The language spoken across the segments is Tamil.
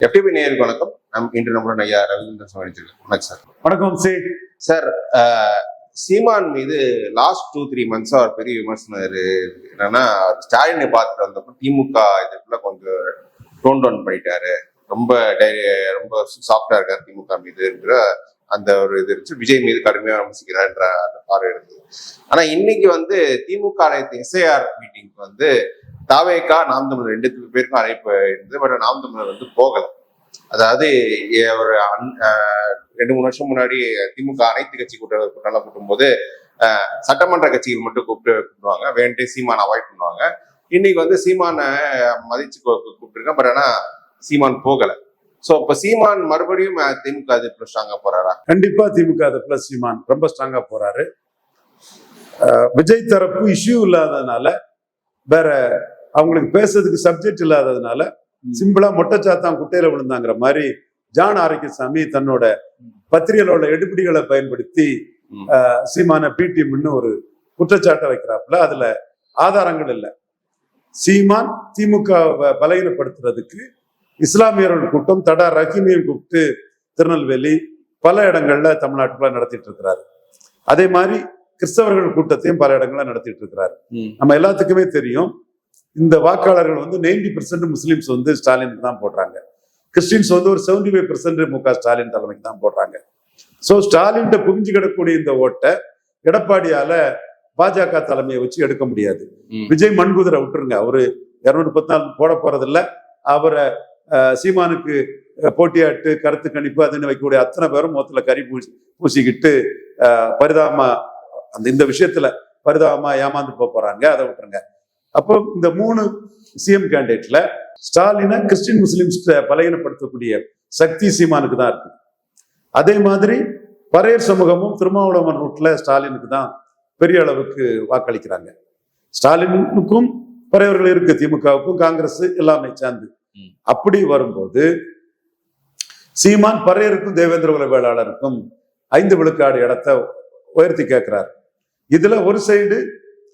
எஃப்டிபி நேயருக்கு வணக்கம். இன்று நம்மளுடன் ஐயா ரவீந்திரன் சமாளிச்சிருக்கோம். வணக்கம் சார். வணக்கம் சார். சீமான் மீது லாஸ்ட் 2-3 மந்த்ஸா ஒரு பெரிய விமர்சனம் என்னன்னா, ஸ்டாலினை பார்த்துட்டு வந்தப்போ திமுக இதுக்குள்ள கொஞ்சம் டோன் டவுன் பண்ணிட்டாரு, ரொம்ப சாஃப்டா இருக்காரு திமுக மீது இருக்கிற அந்த ஒரு இது இருந்துச்சு. விஜய் மீது கடுமையாக விமர்சிக்கிறார்ன்ற அந்த பார்வை இருந்தது. ஆனா இன்னைக்கு திமுக எஸ்ஐஆர் மீட்டிங்க்கு தாவேகா நாம் தமிழர் 2 பேருக்கும் அழைப்பு இருந்தது. பட் நாம் தமிழர் போகல. அதாவது ஒரு 2-3 வருஷம் முன்னாடி திமுக அனைத்து கட்சி கூட்டம் கூட்டும்போது சட்டமன்ற கட்சிகள் மட்டும் கூப்பிடுவாங்க, வேண்டே சீமான் அவாய்ட் பண்ணுவாங்க. இன்னைக்கு சீமானை மதிச்சு கூப்பிட்டுருக்கேன். பட் ஆனா சீமான் போகல. சோ இப்ப சீமான் மறுபடியும் திமுக அது ஸ்ட்ராங்கா போறாரா? கண்டிப்பா திமுக பிளஸ் சீமான் ரொம்ப ஸ்ட்ராங்கா போறாரு. விஜய் தரப்பு இஷ்யூ இல்லாததுனால, வேற அவங்களுக்கு பேசுறதுக்கு சப்ஜெக்ட் இல்லாததுனால சிம்பிளா மொட்டைச்சாத்தான் குட்டையில விழுந்தாங்கிற மாதிரி ஜான் ஆரோக்கியசாமி தன்னோட பத்திரிகைகளோட எடுபிடிகளை பயன்படுத்தி சீமான பிடிஎம்னு ஒரு குற்றச்சாட்டை வைக்கிறாப்புல. அதுல ஆதாரங்கள் இல்லை. சீமான் திமுக பலகீனப்படுத்துறதுக்கு இஸ்லாமியர்கள் கூட்டம் தடா ரஹீமியும் கூப்பிட்டு திருநெல்வேலி பல இடங்கள்ல தமிழ்நாட்டுக்குள்ள நடத்திட்டு இருக்கிறாரு. அதே மாதிரி கிறிஸ்தவர்கள் கூட்டத்தையும் பல இடங்கள்ல நடத்திட்டு இருக்கிறாரு. நம்ம எல்லாத்துக்குமே தெரியும், இந்த வாக்காளர்கள் 90% முஸ்லிம்ஸ் ஸ்டாலினுக்கு தான் போடுறாங்க. கிறிஸ்டின்ஸ் ஒரு 75% முக ஸ்டாலின் தலைமைக்கு தான் போடுறாங்க. ஸோ ஸ்டாலின் குவிஞ்சு கிடக்கூடிய இந்த ஓட்டை எடப்பாடியால பாஜக தலைமையை வச்சு எடுக்க முடியாது. விஜய் மண்குதிரை விட்டுருங்க, அவரு 214 போட போறதில்ல. அவரை சீமானுக்கு போட்டியாட்டு கருத்து கணிப்பு அதுன்னு வைக்கக்கூடிய அத்தனை பேரும் முகத்துல கறி பூசிக்கிட்டு பரிதாபமா இந்த விஷயத்துல பரிதாபமா ஏமாந்து போறாங்க. அதை விட்டுருங்க. அப்போ இந்த 3 சிஎம் கேண்டிடேட்ல ஸ்டாலினை கிறிஸ்டின் முஸ்லிம்ஸ் பலகீனப்படுத்தக்கூடிய சக்தி சீமானுக்கு தான் இருக்கு. அதே மாதிரி பரையர் சமூகமும் திருமாவளவன் ரூட்ல ஸ்டாலினுக்கு தான் பெரிய அளவுக்கு வாக்களிக்கிறாங்க. ஸ்டாலினுக்கும் பரையவர்கள் இருக்கு, திமுகவுக்கும் காங்கிரஸ் எல்லாமே சேர்ந்து. அப்படி வரும்போது சீமான் பரையருக்கும் தேவேந்திர குல வேளாளருக்கும் 5 விழுக்காடு இடத்தை உயர்த்தி கேட்கிறார். இதுல ஒரு சைடு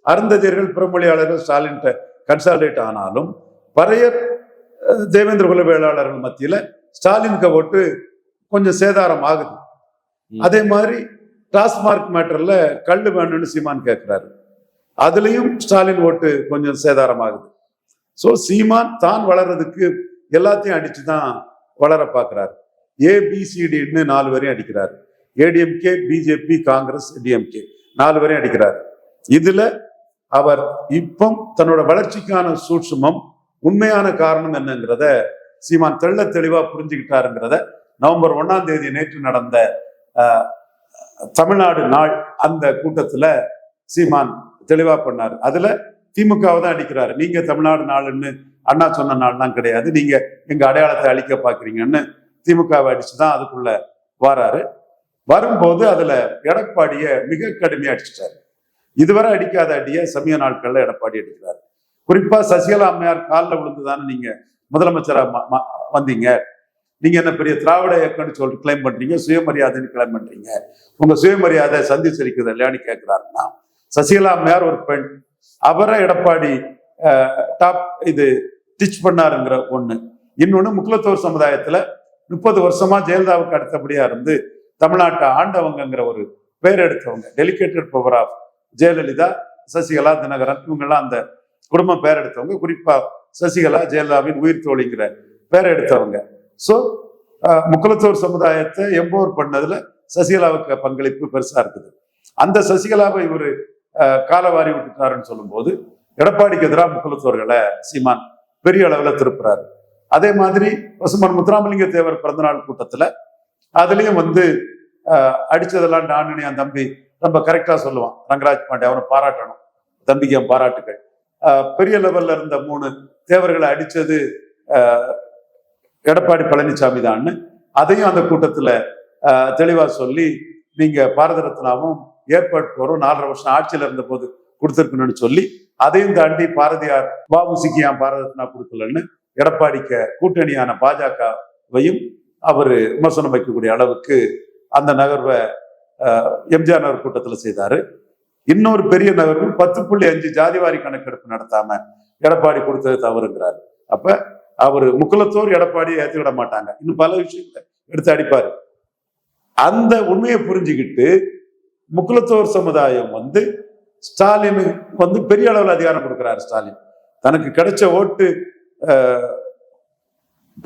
அருந்ததியர்கள் புறமொழியாளர்கள் ஸ்டாலின் கன்சால்டேட் ஆனாலும் பரையர் தேவேந்திர குல வேளாளர்கள் மத்தியில ஸ்டாலினுக்கு ஓட்டு கொஞ்சம் சேதாரம் ஆகுது. அதே மாதிரி டாஸ்மார்க் மேட்டர்ல கல்லு வேணும்னு சீமான் கேட்கிறாரு, அதுலயும் ஸ்டாலின் ஓட்டு கொஞ்சம் சேதாரம் ஆகுது. ஸோ சீமான் தான் வளர்றதுக்கு எல்லாத்தையும் அடிச்சுதான் வளர பார்க்கிறாரு. ஏபிசிடின்னு 4 வரையும் அடிக்கிறாரு. ஏடிஎம்கே, பிஜேபி, காங்கிரஸ், டிஎம்கே 4 வரையும் அடிக்கிறாரு. இதுல அவர் இப்போ தன்னோட வளர்ச்சிக்கான சூட்சுமம் உண்மையான காரணம் என்னங்கிறத சீமான் தெளிவா புரிஞ்சுக்கிட்டாருங்கிறத நவம்பர் 1ஆம் தேதி நேற்று நடந்த தமிழ்நாடு நாள் அந்த கூட்டத்துல சீமான் தெளிவா பண்ணாரு. அதுல திமுகவை தான் அடிக்கிறாரு. நீங்க தமிழ்நாடு நாளுன்னு அண்ணா சொன்ன நாள்லாம் கிடையாது, நீங்க எங்க அடையாளத்தை அழிக்க பாக்குறீங்கன்னு திமுகவை அடிச்சுதான் அதுக்குள்ள வராரு. வரும்போது அதுல எடப்பாடிய மிக கடுமையா அடிச்சிட்டாரு. இதுவரை அடிக்காத அடிய சமய நாட்கள்ல எடப்பாடி அடிக்கிறாரு. குறிப்பா சசிகலா அம்மையார் காலில் விழுந்துதானே நீங்க முதலமைச்சரா வந்தீங்க, நீங்க என்ன பெரிய திராவிட இயக்கம்னு கிளைம் பண்றீங்க, சுயமரியாதைன்னு கிளைம் பண்றீங்க, உங்க சுயமரியாதை சந்திச்சிருக்குது இல்லையான்னு கேட்கிறாருன்னா, சசிகலா அம்மையார் ஒரு பெண், அவரை எடப்பாடி டாப் டிச் பண்ணாருங்கிற ஒண்ணு. இன்னொன்னு, முக்குலத்தோர் சமுதாயத்துல 30 வருஷமா ஜெயலலிதாவுக்கு அடுத்தபடியா இருந்து தமிழ்நாட்டை ஆண்டவங்கிற ஒரு பேர் எடுத்தவங்க, delegated power of Jayalalithaa, Sasikala, Dhinakaran, இவங்கெல்லாம் அந்த குடும்பம் பேர் எடுத்தவங்க. குறிப்பா சசிகலா ஜெயலலிதாவின் உயிர் தோழிங்கிற பேர் எடுத்தவங்க. ஸோ முக்குலத்தோர் சமுதாயத்தை எம்பவர் பண்ணதுல சசிகலாவுக்கு பங்களிப்பு பெருசா இருக்குது. அந்த சசிகலாவை இவரு காலவாரி விட்டுட்டாருன்னு சொல்லும்போது எடப்பாடிக்கு எதிராக முக்குலத்தோர்களை சீமான் பெரிய அளவுல திருப்புறாரு. அதே மாதிரி பசுமன் முத்துராமலிங்க தேவர் பிறந்தநாள் கூட்டத்துல அதுலயும் அடிச்சதெல்லாம் நானு என் தம்பி ரொம்ப கரெக்டா சொல்லுவான். ரங்கராஜ் பாண்டே அவனை பாராட்டணும், தம்பிக்கு என் பாராட்டுகள். பெரிய லெவல்ல இருந்த 3 தேவர்களை அடிச்சது எடப்பாடி பழனிசாமி தான்னு அதையும் அந்த கூட்டத்துல தெளிவா சொல்லி, நீங்க பாரத ரத்னாவும் ஏற்பாடு போறோம் 4.5 வருஷம் ஆட்சியில இருந்த போது கொடுத்துருக்கணும்னு சொல்லி, அதையும் தாண்டி பாரதியார் வாபுசிக்கு ஏன் பாரத ரத்னா கொடுக்கலன்னு எடப்பாடிக்க கூட்டணியான பாஜகவையும் அவரு விமர்சனம் வைக்கக்கூடிய அளவுக்கு அந்த நகர்வை எம்ஜிஆர் நகர் கூட்டத்துல செய்தாரு. இன்னொரு பெரிய நகர்வு 10.5 ஜாதிவாரி கணக்கெடுப்பு நடத்தாம எடப்பாடி கொடுத்தது தவறுங்கிறாரு. அப்ப அவரு முக்குலத்தோர் எடப்பாடியை ஏத்துக்கிட மாட்டாங்க, இன்னும் பல விஷயங்களை எடுத்து அடிப்பாரு. அந்த உண்மையை புரிஞ்சுக்கிட்டு முக்குலத்தோர் சமுதாயம் வந்து ஸ்டாலின் வந்து பெரிய அளவில் அதிகாரம் கொடுக்கிறாரு. ஸ்டாலின் தனக்கு கிடைச்ச ஓட்டு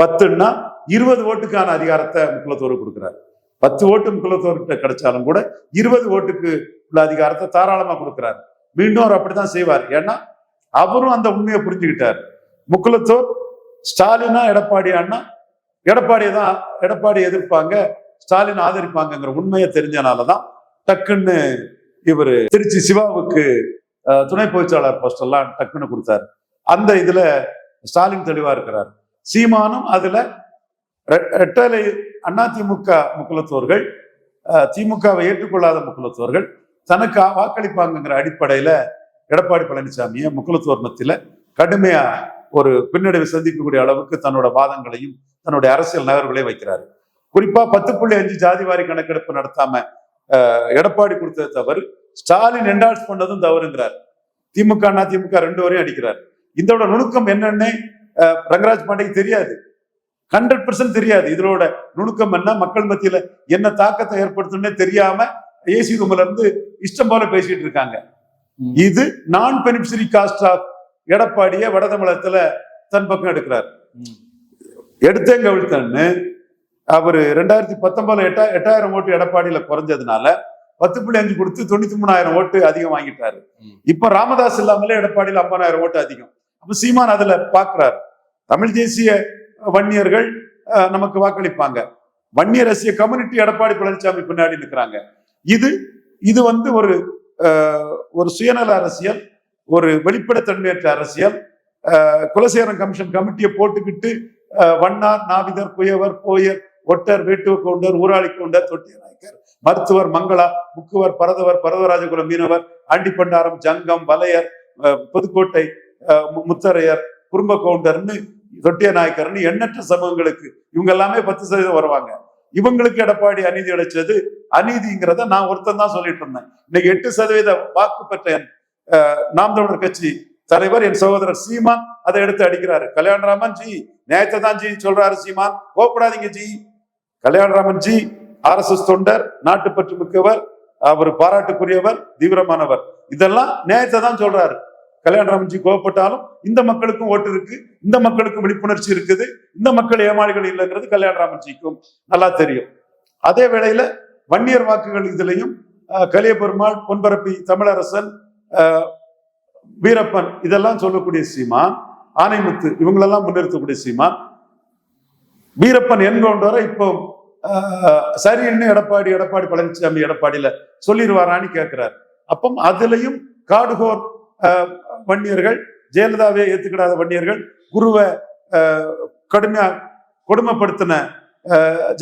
10ன்னா 20 ஓட்டுக்கான அதிகாரத்தை முக்குலத்தோருக்கு கொடுக்கிறாரு. 10 ஓட்டு முக்குலத்தோர்கிட்ட கிடைச்சாலும் கூட 20 ஓட்டுக்கு உள்ள அதிகாரத்தை தாராளமா கொடுக்கிறாரு. மீண்டும் அவர் அப்படித்தான் செய்வார். ஏன்னா அவரும் அந்த உண்மையை புரிஞ்சுக்கிட்டார். முக்குலத்தோர் ஸ்டாலினா எடப்பாடியான்னா எடப்பாடி எதிர்ப்பாங்க, ஸ்டாலின் ஆதரிப்பாங்கிற உண்மையை தெரிஞ்சனாலதான் டக்குன்னு இவர் திருச்சி சிவாவுக்கு துணை பொதுச்செயலாளர் போஸ்ட் எல்லாம் டக்குன்னு கொடுத்தாரு. அந்த இதுல ஸ்டாலின் தெளிவா இருக்கிறார். சீமானும் அதுல ரெட்டலை அதிமுக முக்குலத்தோர்கள், திமுகவை ஏற்றுக்கொள்ளாத முக்குலத்தோர்கள் தனக்கு வாக்களிப்பாங்கிற அடிப்படையில எடப்பாடி பழனிசாமியை முக்குலத்தோர் மத்தியில கடுமையா ஒரு பின்னடைவு சந்திக்கக்கூடிய அளவுக்கு தன்னோட வாதங்களையும் தன்னுடைய அரசியல் நகர்வுகளையும் வைக்கிறாரு. குறிப்பா 10.5 ஜாதிவாரி கணக்கெடுப்பு நடத்தாம எடப்பாடி கொடுத்தது தவறு, ஸ்டாலின் என்டால்ஸ் பண்ணதும் தவறுங்கிறார். திமுக அதிமுக 2 வரையும் அடிக்கிறார். இதோட நுணுக்கம் என்னன்னு ரங்கராஜ் பாண்டேக்கு தெரியாது, 100% தெரியாது. இதோட நுணுக்கம் என்ன, மக்கள் மத்தியில என்ன தாக்கத்தை ஏற்படுத்தும்னே தெரியாம ஏசி ரூம்ல இருந்து இஷ்டம் போல பேசிட்டு இருக்காங்க. இது நான் பெனிஃபிஷரி காஸ்ட் ஆஃப் எடப்பாடிய வடதமிழகத்துல தன் பக்கம் எடுக்கிறார். எடுத்தேங்க கவிழ்த்தன்னு அவரு 2019 8,000 ஓட்டு எடப்பாடியில குறைஞ்சதுனால 10.5 கொடுத்து 93,000 ஓட்டு அதிகம் வாங்கிட்டாரு. இப்ப ராமதாஸ் இல்லாமலே எடப்பாடியில 50,000 ஓட்டு அதிகம். அப்ப சீமான் அதுல பாக்குறாரு, தமிழ் தேசிய வன்னியர்கள் நமக்கு வாக்களிப்பாங்க, வன்னியர் ரசிய கம்யூனிட்டி எடப்பாடி பழனிசாமி பின்னாடி நிற்கிறாங்க. இது வந்து ஒரு சுயநல அரசியல், ஒரு வெளிப்படைத்தன்மையற்ற அரசியல். குலசேகரன் கமிஷன் கமிட்டியை போட்டுக்கிட்டு வண்ணார், நாவிதர், குயவர், போயர், ஒட்டர், வேட்டுவ கவுண்டர், ஊராளி கவுண்டர், தொட்டிய நாயக்கர், மருத்துவர், மங்களா, முக்குவர், பரதவராஜகுலம் மீனவர், ஆண்டிப்பண்டாரம், ஜங்கம், வலையர், புதுக்கோட்டை முத்தரையர், குறும்ப கவுண்டர்னு, தொட்டிய நாயக்கர்னு எண்ணற்ற சமூகங்களுக்கு இவங்க எல்லாமே 10% வருவாங்க. இவங்களுக்கு எடப்பாடி அநீதி அடைச்சது அநீதிங்கிறத நான் ஒருத்தன் தான் சொல்லிட்டு இருந்தேன். இன்னைக்கு 8% வாக்கு பெற்ற நாம் தமிழர் கட்சி தலைவர் என் சகோதரர் சீமான் அதை எடுத்து அடிக்கிறாரு. கல்யாணராமன் ஜி நியாயத்தை தான் ஜி சொல்றாரு, சீமான் கோப்படாதீங்க ஜி. கல்யாணராமன் ஜி RSS தொண்டர், நாட்டுப்பற்று மிக்கவர், அவர் பாராட்டுக்குரியவர், தீவிரமானவர், இதெல்லாம் நியாயத்தை தான் சொல்றாரு. கல்யாணராமன் ஜி கோவப்பட்டாலும் இந்த மக்களுக்கும் ஓட்டு இருக்கு, இந்த மக்களுக்கும் விழிப்புணர்ச்சி இருக்குது, இந்த மக்கள் ஏமாளிகள் இல்லைங்கிறது கல்யாணராமன் ஜிக்கும் நல்லா தெரியும். அதே வேளையில வன்னியர் வாக்குகள் இதுலையும் கலியபெருமாள், பொன்பரப்பி, தமிழரசன், வீரப்பன் இதெல்லாம் சொல்லக்கூடிய சீமான், ஆனைமுத்து இவங்களெல்லாம் முன்னிறுத்தக்கூடிய சீமான், வீரப்பன் என்கொண்டவரை இப்போ சரின்னு எடப்பாடி பழனிசாமி எடப்பாடியில சொல்லிடுவாரான்னு கேட்கிறார். அப்போ அதுலயும் காடுகோர் வன்னியர்கள், ஜெயலலிதாவே ஏத்துக்கிடாத வன்னியர்கள், குருவை கடுமையா கொடுமைப்படுத்தின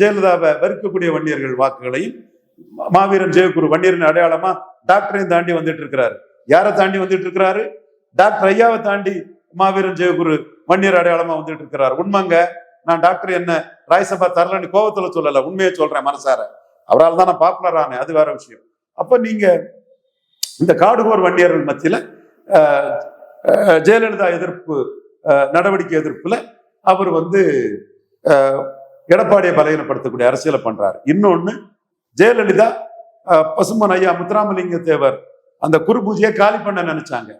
ஜெயலலிதாவை வெறுக்கக்கூடிய வன்னியர்கள் வாக்குகளையும் மாவீரன் ஜெயகுரு வன்னியரின் அடையாளமா டாக்டரையும் தாண்டி வந்துட்டு இருக்கிறாரு. யாரை தாண்டி வந்துட்டு இருக்கிறாரு? டாக்டர் ஐயாவை தாண்டி மாவீரன் ஜெயகுரு வன்னியர் அடையாளமா வந்துட்டு இருக்கிறார். உண்மைங்க, நான் டாக்டர் என்ன ராஜ்யசபா தரலன்னு கோபத்துல சொல்லல, உண்மையை சொல்றேன் மனசார. அவரால் தான் நான் பாப்புலர் ஆனேன், அது வேற விஷயம். அப்ப நீங்க இந்த காடுகோர் வன்னியர்கள் மத்தியில ஜெயலலிதா எதிர்ப்பு நடவடிக்கை எதிர்ப்புல அவர் வந்து எடப்பாடியை பலகீனப்படுத்தக்கூடிய அரசியலை பண்றாரு. இன்னொன்னு, ஜெயலலிதா பசும்பொன் ஐயா முத்துராமலிங்க தேவர் அந்த குரு பூஜையை காலி பண்ண நினைச்சாங்க.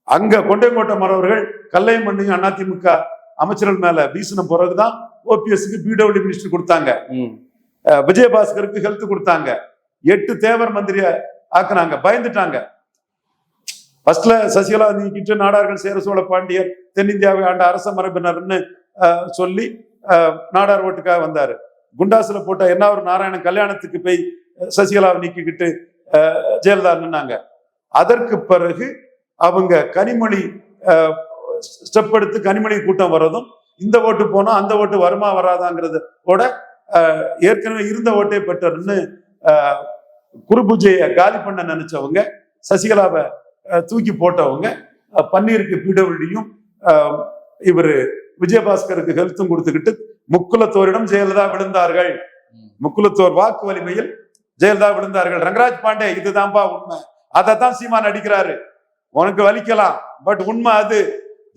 அங்க கொண்டைங்கோட்டை மறவர்கள் கல்லையும் மண்ணையும் அதிமுக அமைச்சர்கள் மேல வீசின பிறகுதான் ஓபிஎஸ்க்கு பிடபிள்யூ மினிஸ்டர் கொடுத்தாங்க, விஜயபாஸ்கருக்கு ஹெல்த் கொடுத்தாங்க, 8 தேவர் மந்திரிய ஆக்குனாங்க, பயந்துட்டாங்க. ஃபர்ஸ்ட்ல சசிகலா நீக்கிட்டு நாடார்கள் சேர சோழ பாண்டியர் தென்னிந்தியாவை ஆண்ட அரச மரபினர்னு சொல்லி நாடார் ஓட்டுக்காக வந்தாரு. குண்டாசுல போட்ட என்ன ஒரு நாராயணன் கல்யாணத்துக்கு போய் சசிகலாவை நீக்கிக்கிட்டு ஜெயலலிதா நின்னாங்க. அதற்கு பிறகு அவங்க கனிமொழி ஸ்டெப் எடுத்து கனிமொழி கூட்டம் வர்றதும், இந்த ஓட்டு போனா அந்த ஓட்டு வருமா வராதாங்கிறதோட ஏற்கனவே இருந்த ஓட்டை பெற்றன்னு குரு பூஜையை காலி பண்ண நினைச்சவங்க, சசிகலாவை தூக்கி போட்டவங்க, பன்னீருக்கு பிடபிள்யூயும் இவரு விஜயபாஸ்கருக்கு ஹெல்த்தும் கொடுத்துக்கிட்டு முக்குலத்தோரிடம் ஜெயலலிதா விழுந்தார்கள். முக்குலத்தோர் வாக்கு வலிமையில் ஜெயலலிதா விழுந்தார்கள். ரங்கராஜ் பாண்டே இதுதான்பா உண்மை. அதைத்தான் சீமான் அடிக்கிறாரு. உனக்கு வலிக்கலாம், பட் உண்மை அது.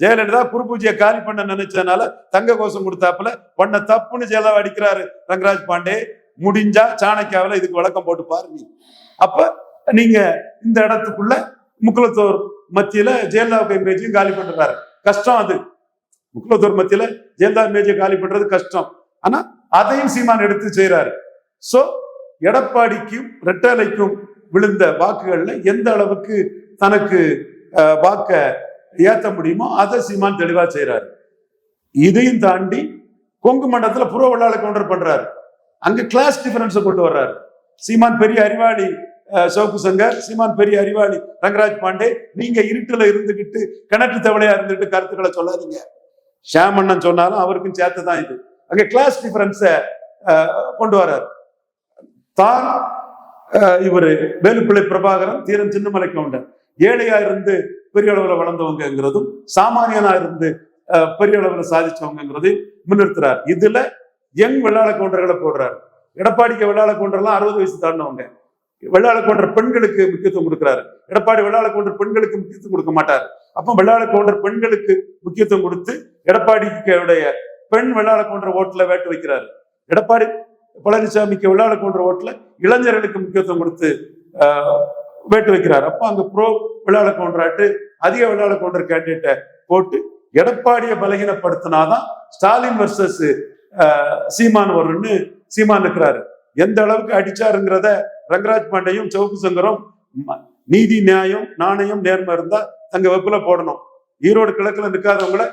ஜெயலலிதா குருபூஜையை காலி பண்ண நினைச்சதுனால தங்க கோஷம் கொடுத்தாப்புல பண்ண தப்புன்னு ஜெயலலிதா அடிக்கிறாரு ரங்கராஜ் பாண்டே. முடிஞ்சா சாணக்கியாவில இதுக்கு விளக்கம் போட்டு பாருங்க. அப்ப நீங்க இந்த இடத்துக்குள்ள முக்குலத்தோர் மத்தியில ஜெயலலிதாவுக்கு இமேஜையும் காலி பண்றாரு. கஷ்டம் அது. முக்குலத்தோர் மத்தியில ஜெயலலிதா இமேஜை காலி பண்றது கஷ்டம். ஆனா அதையும் சீமான் எடுத்து செய்யறாரு. சோ எடப்பாடிக்கும் ரெட்டலைக்கும் விழுந்த வாக்குகள்ல எந்த அளவுக்கு தனக்கு வாக்க ஏத்த முடியுமோ அதை சீமான் தெளிவா செய்யறாரு. இதையும் தாண்டி கொங்கு மண்டலத்துல புற வெள்ளாள கவுண்டர் பண்றாரு. அங்க கிளாஸ் டிஃபரன்ஸை கொண்டு வர்றாரு. சீமான் பெரிய அறிவாளி சவுக்கு சங்கர், சீமான் பெரிய அறிவாளி ரங்கராஜ் பாண்டே, நீங்க இருட்டுல இருந்துகிட்டு கிணற்று தவளையா இருந்துட்டு கருத்துக்களை சொல்லாதீங்க. ஷாமண்ணன் சொன்னாலும் அவருக்கும் சேர்த்துதான் இது. அங்க கிளாஸ் டிஃபரன்ஸை கொண்டு வர்றாரு. தான் இவரு வேலுப்பிள்ளை பிரபாகரன், தீரன் சின்னமலை கவுண்டர் ஏழையா இருந்து பெரிய அளவுல வளர்ந்தவங்கிறதும் சாமானியனா இருந்து பெரிய அளவுல சாதிச்சவங்கிறதையும் முன்னிறுத்துறாரு. இதுல யங் வெள்ளாள கவுண்டர்களை போடுறாரு. எடப்பாடிக்கு வெள்ளாள கவுண்டர்லாம் 60 வயசு தாண்டவங்க. வெள்ளாள கவுண்டர் பெண்களுக்கு முக்கியத்துவம் கொடுக்கிறாரு. எடப்பாடி வெள்ளாள கவுண்டர் பெண்களுக்கு முக்கியத்துவம் கொடுக்க மாட்டாரு. அப்ப வெள்ளாள கவுண்டர் பெண்களுக்கு முக்கியத்துவம் கொடுத்து எடப்பாடிக்கு பெண் வெள்ளாள கவுண்டர் ஓட்டுல வேட்டு வைக்கிறாரு. எடப்பாடி பழனிசாமிக்கு வெள்ளாள கவுண்டர் ஓட்டுல இளைஞர்களுக்கு முக்கியத்துவம் கொடுத்து வேட்டு வைக்கிறார். அப்ப அங்க ப்ரோ வெள்ளாள கவுண்டராட்டு அதிக வெள்ளாள கவுண்டர் கேண்டிடேட்டை போட்டு எடப்பாடியை பலகீனப்படுத்தினாதான் ஸ்டாலின் வர்சஸ் சீமான் வரும்னு சீமான் இருக்கிறாரு. எந்த அளவுக்கு அடிச்சாருங்கிறத ரங்கராஜ் பாண்டையும் சவுக்கு சங்கரும் நீதி நியாயம் நாணயம் நேர்மை இருந்தா தங்க வெப்புல போடணும். ஈரோடு கிழக்குல நிற்காதவங்கள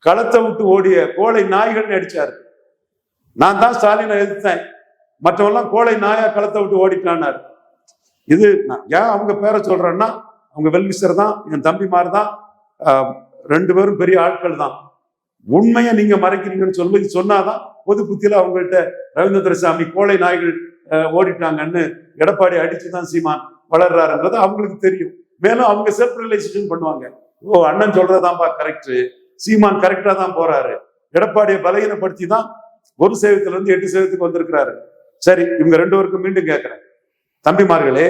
களத்தை விட்டு ஓடிய கோழை நாய்கள்னு அடிச்சாரு. நான் தான் ஸ்டாலினை எதிர்த்தேன், மற்றவெல்லாம் கோழை நாயா களத்தை விட்டு ஓடிட்டானாரு. இது ஏன் அவங்க பேரை சொல்றேன்னா, அவங்க வெல்விசர் தான், என் தம்பிமார் தான், 2 பேரும் பெரிய ஆட்கள் தான். உண்மையை நீங்க மறைக்கிறீங்கன்னு சொன்னாதான் பொது புத்தியில அவங்கள்ட்ட ரவீந்திரசாமி கோழை நாய்கள் ஓடிட்டாங்கன்னு எடப்பாடி அடிச்சுதான் சீமான் வளர்றாருன்றது அவங்களுக்கு தெரியும். மேலும் அவங்க செல்ஃப் ரியலைசேஷன் பண்ணுவாங்க. ஓ, அண்ணன் சொல்றதான்பா கரெக்ட், சீமான் கரெக்டா தான் போறாரு. எடப்பாடியை பலகீனப்படுத்தி தான் 1% 8% வந்திருக்கிறாரு. சரி, இவங்க 2 பேருக்கும் மீண்டும் கேட்கிறேன், தம்பிமார்களே,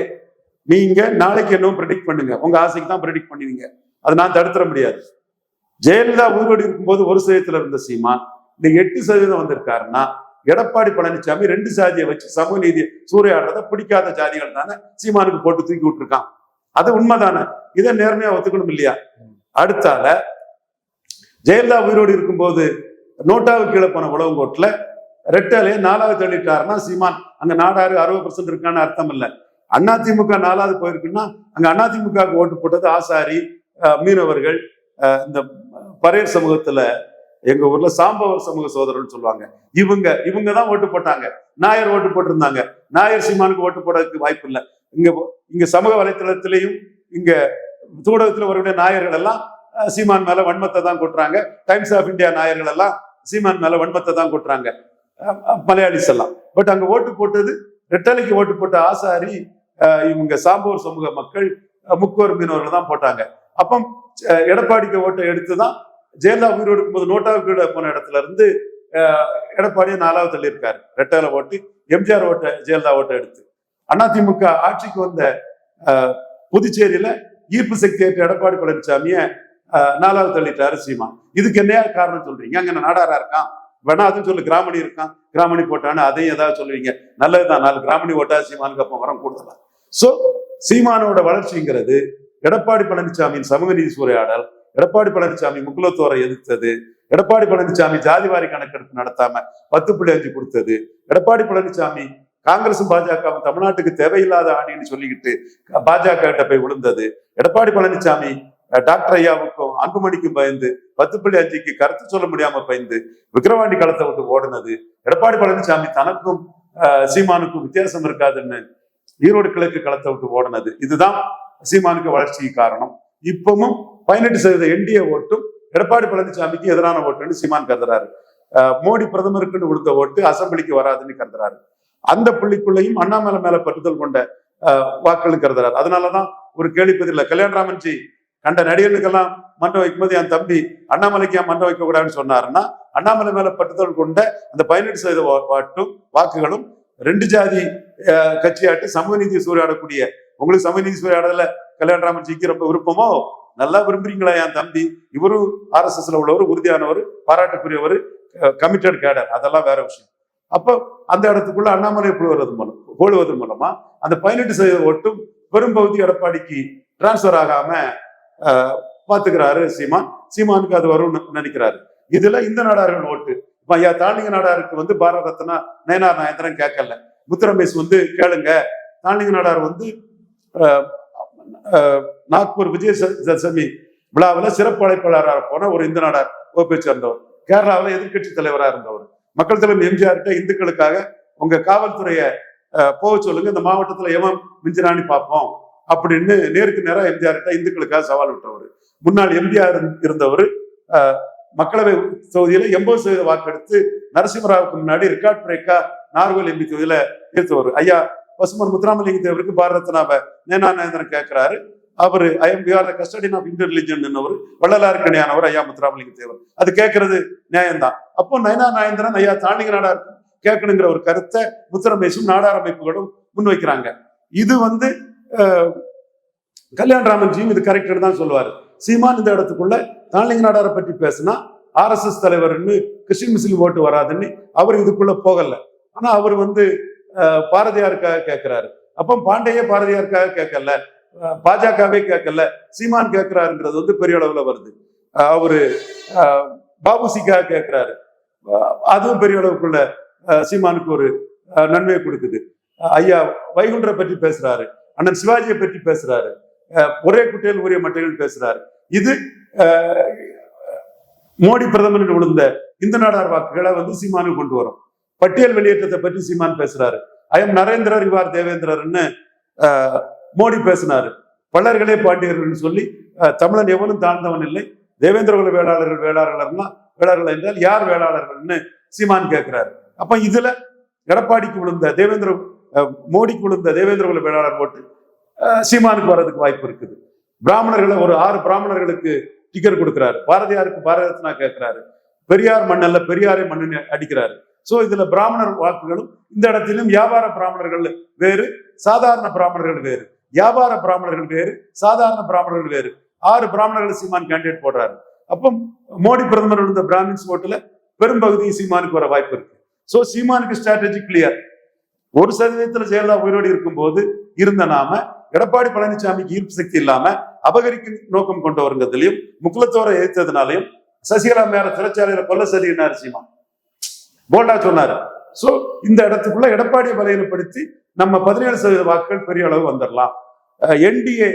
நீங்க நாளைக்கு என்னவும் ப்ரெடிக்ட் பண்ணுங்க. உங்க ஆசைக்கு தான் ப்ரெடிக்ட் பண்ணுவீங்க, அதை நான் தடுத்துட முடியாது. ஜெயலலிதா உயிரோடு இருக்கும்போது 1% இருந்த சீமான் இன்னைக்கு 8% வந்திருக்காருன்னா, எடப்பாடி பழனிசாமி 2 சாதியை வச்சு சமூக நீதி சூறையாடுறத பிடிக்காத ஜாதிகள் தானே சீமானுக்கு போட்டு தூக்கி விட்டுருக்கான். அது உண்மைதானே? இதை நேர்மையா ஒத்துக்கணும் இல்லையா? அடுத்தால ஜெயலலிதா உயிரோடு இருக்கும்போது நோட்டாவுக்கு கீழே போன உழவங்கோட்டுல ரெட்டலையே 4வது தள்ளிட்டாருன்னா சீமான் அங்க நாடாரு 60% இருக்கான்னு அர்த்தம் இல்லை. அதிமுக 4வது போயிருக்குன்னா அங்க அதிமுக ஓட்டு போட்டது ஆசாரி, மீனவர்கள், இந்த பரையர் சமூகத்துல எங்க ஊர்ல சாம்பவர் சமூக சோதரர்கள் சொல்லுவாங்க, இவங்க தான் ஓட்டு போட்டாங்க. நாயர் ஓட்டு போட்டிருந்தாங்க. நாயர் சீமானுக்கு ஓட்டு போடுறதுக்கு வாய்ப்பு இல்லை. இங்க சமூக வலைத்தளத்திலையும் இங்க ஊடகத்துல வரக்கூடிய நாயர்கள் எல்லாம் சீமான் மேல வன்மத்தை தான் கொட்டுறாங்க. டைம்ஸ் ஆஃப் இந்தியா நாயர்கள் எல்லாம் சீமான் மேல வன்மத்தை தான் கொட்டுறாங்க, மலையாளிஸ் எல்லாம். பட் அங்க ஓட்டு போட்டது ரெட்டலைக்கு ஓட்டு போட்ட ஆசாரி, இவங்க சாம்பவர் சமூக மக்கள், முக்கோர் மீனவர்கள் தான் போட்டாங்க. அப்போ எடப்பாடிக்கு ஓட்டை எடுத்துதான் ஜெயலலிதா உயிரோடு இருக்கும்போது நோட்டாவுக்கு போன இடத்துல இருந்து எடப்பாடியை 4வது தள்ளி இருக்காரு. ரெட்டலை ஓட்டு எம்ஜிஆர் ஓட்டை ஜெயலலிதா ஓட்டை எடுத்து அதிமுக ஆட்சிக்கு வந்த புதுச்சேரியில ஈர்ப்பு சக்தி ஏற்ற எடப்பாடி பழனிசாமிய 4வது தள்ளிட்டாரு சீமான். இதுக்கு என்னையா காரணம் சொல்றீங்க? அங்க நாடாரா இருக்கான், வேணா அதுன்னு சொல்லு, கிராமணி இருக்கான், கிராமணி போட்டான்னு அதையும் ஏதாவது சொல்லுவீங்க. நல்லதுதான், 4 கிராமணி ஓட்டா சீமானுக்கு அப்போ வரம் கூடுதலா. சோ சீமானோட வளர்ச்சிங்கிறது எடப்பாடி பழனிசாமியின் சமூக நீதி சூறையாடல், எடப்பாடி பழனிசாமி முக்குலத்தோரை எதிர்த்தது, எடப்பாடி பழனிசாமி ஜாதிவாரி கணக்கெடுப்பு நடத்தாம 10.5 கொடுத்தது, எடப்பாடி பழனிசாமி காங்கிரசும் பாஜகவும் தமிழ்நாட்டுக்கு தேவையில்லாத ஆணின்னு சொல்லிக்கிட்டு பாஜக கிட்ட போய் விழுந்தது, எடப்பாடி பழனிசாமி டாக்டர் ஐயாவுக்கும் அன்புமணிக்கும் பயந்து 10.5க்கு கருத்து சொல்ல முடியாம பயந்து விக்கிரவாண்டி களத்தை விட்டு ஓடுனது, எடப்பாடி பழனிசாமி தனக்கும் சீமானுக்கும் வித்தியாசம் இருக்காதுன்னு ஈரோடு கிழக்கு களத்தை விட்டு ஓடுனது. இதுதான் சீமானுக்கு வளர்ச்சிக்கு காரணம். இப்பவும் 18% என்டிஏ ஓட்டும் எடப்பாடி பழனிசாமிக்கு எதிரான ஓட்டுன்னு சீமான் கருதுறாரு. மோடி பிரதமருக்குன்னு கொடுத்த ஓட்டு அசம்பிளிக்கு வராதுன்னு கருதுறாரு. அந்த புள்ளிக்குள்ளையும் அண்ணாமலை மேல பற்றுதல் கொண்ட வாக்குகள் கருதுறாரு. அதனாலதான் ஒரு கேள்விப்பதில்லை, கல்யாணராமன்ஜி கண்ட நடிகர்களுக்கெல்லாம் மன்றம் வைக்கும்போது என் தம்பி அண்ணாமலைக்கு ஏன் மன்றம் வைக்க கூடாதுன்னு சொன்னாருன்னா, அண்ணாமலை மேல பற்றுதல் கொண்ட அந்த 18% வாக்குகளும் 2 ஜாதி கட்சியாட்டு சமூக நீதி சூறையாடக்கூடிய, உங்களுக்கு சமூக நீதி சூறையாடல கல்யாணராமன்ஜிக்கு ரொம்ப விருப்பமோ, நல்லா விரும்புறீங்களா என் தம்பி, இவரும் RSSல உள்ளவர், உறுதியானவர், பாராட்டுக்குரியவர், கமிட்டட் கேடர், அதெல்லாம் வேற விஷயம். அப்போ அந்த இடத்துக்குள்ள அண்ணாமலை போடுவது மூலமா அந்த 18% ஓட்டும் பெரும்பகுதி எடப்பாடிக்கு டிரான்ஸ்பர் ஆகாம பாத்துக்கிறாரு சீமானுக்கு அது வரும்னு நினைக்கிறாரு. இதுல இந்த நாடார்கள் ஓட்டு இப்ப ஐயா தாண்டிங்க நாடாருக்கு வந்து பாரத ரத்னா நயனார் நாயந்திரன் கேட்கல, முத்துரமேஷ் வந்து கேளுங்க, தாண்டிங்க நாடார் வந்து நாக்பூர் விஜயதசமி விழாவில் சிறப்பு அழைப்பாளராக போன ஒரு இந்து நாடார் வகுப்பை சேர்ந்தவர், கேரளாவில் எதிர்கட்சி தலைவராக இருந்தவர். மக்கள் தலைவர் எம்ஜிஆர்கிட்ட இந்துக்களுக்காக உங்க காவல்துறையை போக சொல்லுங்க, இந்த மாவட்டத்துல எவன் மிஞ்சிராணி பார்ப்போம் அப்படின்னு நேருக்கு நேரம் எம்ஜிஆர்கிட்ட இந்துக்களுக்காக சவால் விட்டவர். முன்னாள் எம்பிஆர் இருந்தவர் மக்களவை தொகுதியில 80% வாக்கெடுத்து நரசிம்மராவுக்கு முன்னாடி ரெக்கார்ட் பிரேக்கா நார்கோல் எம்பி தொகுதியில ஈர்த்தவர். ஐயா பசுமன் முத்துராமலிங்க தேவருக்கு பாரத ரத்னாவை நேனாநேந்திரன் கேட்கிறாரு. அவரு கஸ்டடியன் ஆஃப் இந்தியன் ரிலிஜன் என்னவர், வள்ளலாருக்கணியானவர் ஐயா முத்துராமலிங்க தேவர். அது கேட்கறது நியாயம்தான். அப்போ நயனா நாயந்திரன் ஐயா தாண்டிங்க நாடார் கேட்கணுங்கிற ஒரு கருத்தை முத்துரமேஷும் நாடார் அமைப்புகளும் முன்வைக்கிறாங்க. இது வந்து கல்யாணராமன்ஜியும் இது கரெக்ட் தான் சொல்லுவாரு. சீமான் இந்த இடத்துக்குள்ள தாண்டிங்க நாடாரை பற்றி பேசினா RSS தலைவர்னு கிறிஸ்டின் முஸ்லீம் ஓட்டு வராதுன்னு அவர் இதுக்குள்ள போகல. ஆனா அவர் வந்து பாரதியாருக்காக கேட்கிறாரு. அப்போ பாண்டையே பாரதியாருக்காக கேட்கல, பாஜகவே கேட்கல, சீமான் கேட்கிறாருங்கிறது வந்து பெரிய அளவுல வருது. அவரு பாபுசிக்காக கேட்கிறாரு, அதுவும் பெரிய அளவுக்குள்ள சீமானுக்கு ஒரு நன்மையை கொடுக்குது. ஐயா வைகுண்டரை பற்றி பேசுறாரு, அண்ணன் சிவாஜியை பற்றி பேசுறாரு, ஒரே குட்டையில் உரிய மட்டைகள் பேசுறாரு. இது மோடி பிரதமரில் விழுந்த இந்த நாடார் வாக்குகளை வந்து சீமானுக்கு கொண்டு வரும். பட்டியல் வெளியேற்றத்தை பற்றி சீமான் பேசுறாரு. ஐயம் நரேந்திரர் இவார் தேவேந்திரர்னு மோடி பேசினாரு. பல்லர்களே பாண்டியர்கள் சொல்லி தமிழன் எவனும் தாழ்ந்தவன் இல்லை, தேவேந்திர குல வேளாளர்கள் என்றால் யார் வேளாளர்கள்னு சீமான் கேட்கிறாரு. அப்ப இதுல எடப்பாடிக்கு விழுந்த மோடிக்கு விழுந்த தேவேந்திர குல வேளாளர் ஓட்டு சீமானுக்கு வர்றதுக்கு வாய்ப்பு இருக்குது. பிராமணர்களை ஒரு 6 பிராமணர்களுக்கு டிக்கெட் கொடுக்கிறாரு. பாரதியாருக்கு பாரத ரத்னா கேட்கிறாரு. பெரியார் மண்ணல்ல பெரியாரை மண்ணு அடிக்கிறாரு. சோ இதுல பிராமணர் வாக்குகளும் இந்த இடத்திலும் வியாபார பிராமணர்கள் வேறு, சாதாரண பிராமணர்கள் வேறு, வியாபார பிராமணர்கள் வேறு, சாதாரண பிராமணர்கள் வேறு. 6 பிராமணர்கள் சீமான் கேண்டிடேட் போடுறாரு. அப்போ மோடி பிரதமர் இருந்த பிராமின்ஸ் ஓட்டுல பெரும்பகுதி சீமானுக்கு வர வாய்ப்பு இருக்கு. சோ சீமானுக்கு ஸ்ட்ராட்டஜி கிளியர். 1% ஜெயலலிதா உயிரோடு இருக்கும் போது இருந்த நாம எடப்பாடி பழனிசாமிக்கு ஈர்ப்பு சக்தி இல்லாம அபகரிக்கும் நோக்கம் கொண்டவருங்கிறதுலையும் முக்குலத்தோரை எதிர்த்ததுனாலையும் சசிகலா மேல சிறைச்சாலையில கொல்ல சதினார் சீமான் போல்டா சொன்னாரு. சோ இந்த இடத்துக்குள்ள எடப்பாடியை பலகீனப்படுத்தி நம்ம 17% வாக்குகள் பெரிய அளவு வந்துடலாம். NDA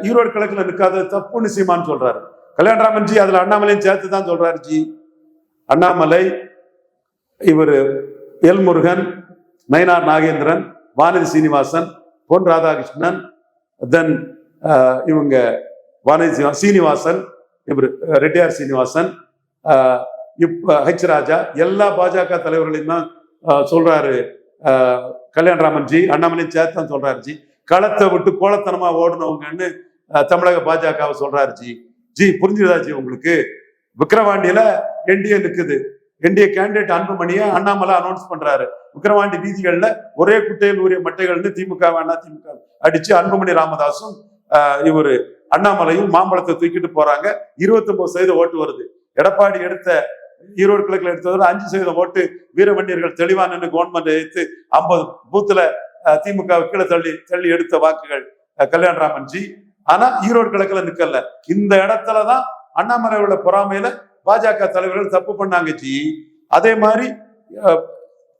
ஈரோடு கிழக்குல நிற்காத தப்புன்னு சீமான் சொல்றாரு. கல்யாணராமன்ஜி அதுல அண்ணாமலையும் சேர்த்து தான் சொல்றாரு. ஜி அண்ணாமலை, இவர் எல்முருகன், நயினார் நாகேந்திரன், வானதி சீனிவாசன், பொன் ராதாகிருஷ்ணன், தென் இவங்க வானதி சீனிவாசன், இவர் ரெட்டியார் சீனிவாசன், H ராஜா, எல்லா பாஜக தலைவர்களையும் தான் சொல்றாரு கல்யாணராமன்ஜி. அண்ணாமலையும் சேர்த்து தான் சொல்றாரு. ஜி களத்தை விட்டு கோலத்தனமா ஓடுனவங்கன்னு தமிழக பாஜகவை சொல்றாரு. ஜி புரிஞ்சுதா ஜி உங்களுக்கு? விக்கிரவாண்டியில NDA நிற்குது. NDA கேண்டிடேட் அன்புமணியை அண்ணாமலை அனௌன்ஸ் பண்றாரு. விக்கிரவாண்டி வீதிகள்ல ஒரே குட்டையில் ஊறிய மட்டைகள்னு திமுக அடிச்சு அன்புமணி ராமதாசும் இவரு அண்ணாமலையும் மாம்பழத்தை தூக்கிட்டு போறாங்க. 29% ஓட்டு வருது. எடப்பாடி எடுத்த ஈரோடு கிழக்குல எடுத்தது 5% ஓட்டு வீரவண்டியர்கள் தெளிவான கவர்மெண்ட் எடுத்து 50 பூத்துல திமுக கீழே தள்ளி எடுத்த வாக்குகள் கல்யாணராமன்ஜி. ஆனா ஈரோடு கிழக்குல நிக்கல. இந்த இடத்துலதான் அண்ணாமலையோட பொறாமையில பாஜக தலைவர்கள் தப்பு பண்ணாங்க. அதே மாதிரி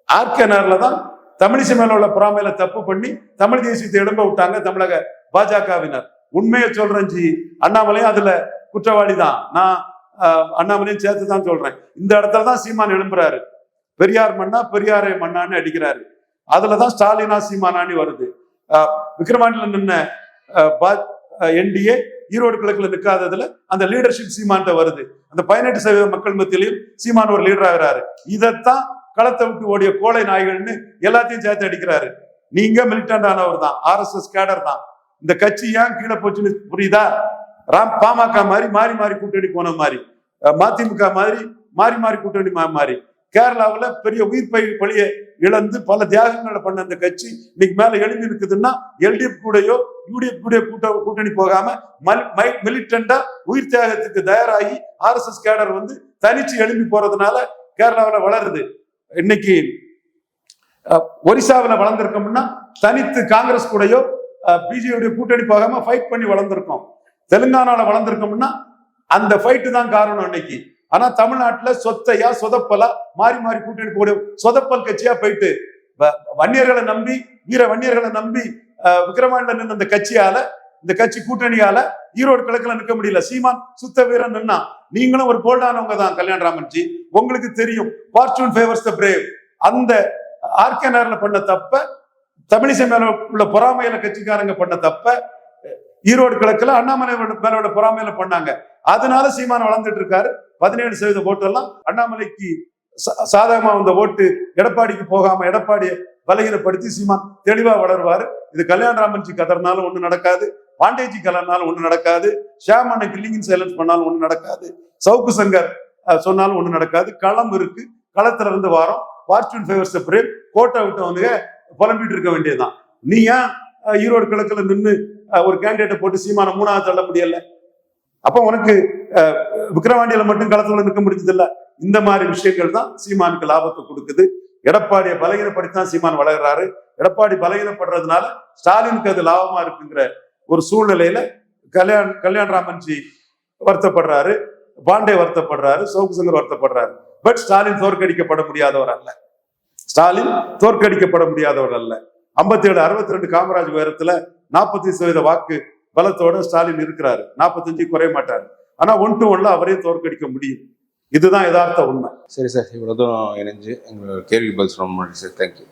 RKNRல தான் தமிழிசை மேல உள்ள பொறாமையில தப்பு பண்ணி தமிழ் தேசியத்தை எழும்ப விட்டாங்க தமிழக பாஜகவினர். உண்மையை சொல்றேன் அண்ணாமலையும் அதுல குற்றவாளி தான். நான் அண்ணாமலையும் சேர்த்து தான் சொல்றேன். இந்த இடத்துலதான் சீமான் எழும்புறாரு. பெரியார் மண்ணா பெரியாரை மண்ணான்னு அடிக்கிறாரு. அதுலதான் ஸ்டாலினா சீமானான்னு வருது. விக்கிரவாண்டியில நின்ன NDA ஈரோடு கிழக்குல நிற்காததுல அந்த லீடர்ஷிப் சீமான்ட்ட வருது. அந்த 18% மக்கள் மத்தியிலையும் சீமான் ஒரு லீடர் ஆகிறாரு. இதைத்தான் களத்தை விட்டு ஓடிய கோழை நாய்கள்னு எல்லாத்தையும் சேர்த்து அடிக்கிறாரு. நீங்க மிலிட்டன்ட் ஆனவர் தான், RSS கேடர் தான். இந்த கட்சி ஏன் கீழே போச்சுன்னு புரியுதா? பாமக மாதிரி மாறி மாறி கூட்டணி போன மாதிரி, மதிமுக மாதிரி மாறி மாறி கூட்டணி மாறி, கேரளாவில் பெரிய உயிர் பழியை இழந்து பல தியாகங்களை பண்ண அந்த கட்சி இன்னைக்கு மேல எழுதி இருக்குதுன்னா LDF கூடயோ யூடிஎஃப் கூட்டணி போகாம மிலிட்டண்டா உயிர் தியாகத்துக்கு தயாராகி RSS கேடர் வந்து தனிச்சு எழும்பி போறதுனால கேரளாவில் வளருது. இன்னைக்கு ஒரிசாவில் வளர்ந்திருக்கோம்னா தனித்து காங்கிரஸ் கூடயோ பிஜேபியுடைய கூட்டணி போகாம ஃபைட் பண்ணி வளர்ந்திருக்கோம். தெலுங்கானால வளர்ந்திருக்கோம்னா அந்த ஃபைட்டு தான் காரணம் இன்னைக்கு. ஆனா தமிழ்நாட்டுல சொத்தையா சொதப்பலா மாறி மாறி கூட்டணி போட சொதப்பல் கட்சியா போயிட்டு வன்னியர்களை நம்பி வீர வன்னியர்களை நம்பி விக்கிரவாண்டில நின்ற அந்த கட்சியால இந்த கட்சி கூட்டணியால ஈரோடு கிழக்குல நிற்க முடியல. சீமான் சுத்த வீரன் நின்னா. நீங்களும் ஒரு போல்டானவங்க தான் கல்யாணராமன்ஜி. உங்களுக்கு தெரியும் ஃபார்ச்சூன் ஃபேவர்ஸ் த பிரேவ். அந்த ஆர்கேனர்ல பண்ண தப்ப, தமிழிசை மேல உள்ள பொறாமையில கட்சிக்காரங்க பண்ண தப்ப ஈரோடு கிழக்குல அண்ணாமலை மேல பொறாமையில பண்ணாங்க. அதனால சீமான் வளர்ந்துட்டு இருக்காரு. 17% ஓட்டு எல்லாம் அண்ணாமலைக்கு சாதகமா வந்த ஓட்டு எடப்பாடிக்கு போகாம எடப்பாடியை பலகீனப்படுத்தி சீமான் தெளிவா வளருவாரு. இது கல்யாணராமன்ஜி கதர்னாலும் ஒண்ணு நடக்காது, பாண்டேஜி கலர்னாலும் ஒண்ணு நடக்காது, ஷியாமண்ண கில்லிங் சைலன்ஸ் பண்ணாலும் ஒண்ணு நடக்காது, சவுக்கு சங்கர் சொன்னாலும் ஒண்ணு நடக்காது. களம் இருக்கு, களத்துல இருந்து வாரம். Fortune favours brave. கோட்டை விட்டவனுங்க புலம்பிட்டு இருக்க வேண்டியதுதான். நீ ஏன் ஈரோடு கிழக்குல நின்று ஒரு கேண்டிடேட்டை போட்டு சீமான 3வது தள்ள முடியல? அப்ப உனக்கு விக்கிரவாண்டியில மட்டும் களத்துல நிற்க முடிஞ்சது இல்ல. இந்த மாதிரி விஷயங்கள் தான் சீமானுக்கு லாபத்தை கொடுக்குது. எடப்பாடியை பலகீனப்படுத்திதான் சீமான் வளர்கிறாரு. எடப்பாடி பலகீனப்படுறதுனால ஸ்டாலினுக்கு அது லாபமா இருக்குங்கிற ஒரு சூழ்நிலையில கல்யாணராமன்ஜி வருத்தப்படுறாரு, பாண்டே வருத்தப்படுறாரு, சவுக்கு சங்கர் வருத்தப்படுறாரு. பட் ஸ்டாலின் தோற்கடிக்கப்பட முடியாதவர் அல்ல. ஸ்டாலின் தோற்கடிக்கப்பட முடியாதவர் அல்ல. 57, 62 காமராஜ் உயரத்துல 40% வாக்கு பலத்தோட ஸ்டாலின் இருக்கிறாரு. 45 குறைய மாட்டாரு. ஆனா 1 to 1 அவரே தோற்கடிக்க முடியும். இதுதான் யதார்த்த உண்மை. சரி சார், இவ்வளவு தூரம் இணைஞ்சு எங்களோட கேள்வி பதில் சொல்ல முடியும் சார். தேங்க்யூ.